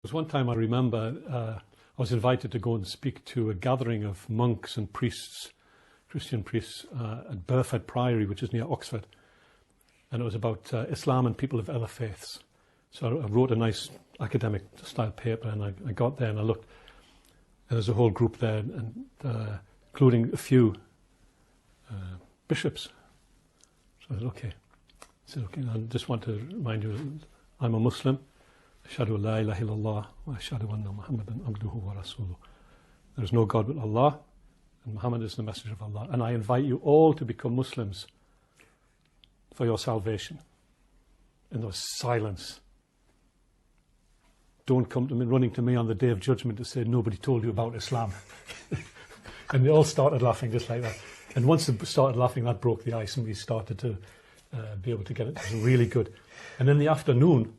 There was one time I remember I was invited to go and speak to a gathering of monks and priests, Christian priests, at Burford Priory, which is near Oxford. And it was about Islam and people of other faiths. So I wrote a nice academic style paper, and I got there and I looked, and there's a whole group there, and including a few bishops. So I said, okay, I just want to remind you, I'm a Muslim. Ashhadu la ilaha illallah wa ashhadu anna Muhammadan abduhu wa rasuluh. There is no God but Allah, and Muhammad is the messenger of Allah. And I invite you all to become Muslims for your salvation. And there was silence. Don't come to me, running to me on the day of judgment to say nobody told you about Islam. And they all started laughing just like that. And once they started laughing, that broke the ice, and we started to be able to get it. It was really good. And in the afternoon,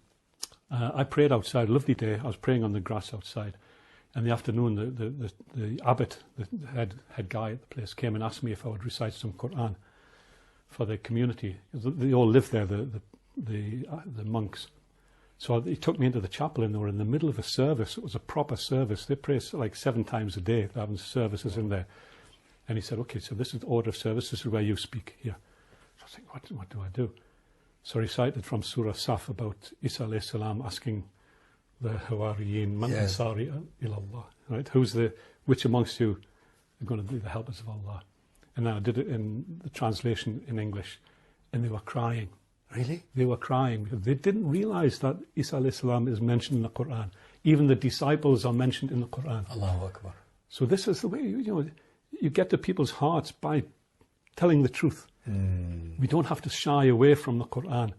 I prayed outside, a lovely day. I was praying on the grass outside. In the afternoon, the abbot, the head guy at the place, came and asked me if I would recite some Qur'an for the community. They all live there, the monks. So he took me into the chapel, and they were in the middle of a service. It was a proper service. They pray like 7 times a day. They're having services in there. And he said, okay, so this is the order of service. This is where you speak here. So I was thinking, what do I do? So I recited from Surah Saf about Isa alayhi salam asking the Hawariyin, Man ansari ilallah, right? Which amongst you are going to be the helpers of Allah? And then I did it in the translation in English, and they were crying. Really? They were crying because they didn't realize that Isa alayhi salam is mentioned in the Quran. Even the disciples are mentioned in the Quran. Allahu Akbar. So this is the way, you get to people's hearts by telling the truth. We don't have to shy away from the Quran.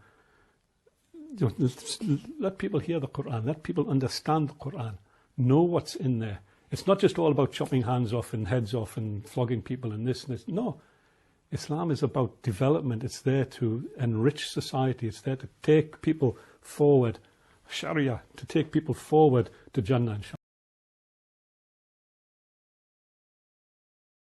Let people hear the Quran. Let people understand the Quran. Know what's in there. It's not just all about chopping hands off and heads off and flogging people and this and this. No. Islam is about development. It's there to enrich society. It's there to take people forward. Sharia, to take people forward to Jannah, inshallah.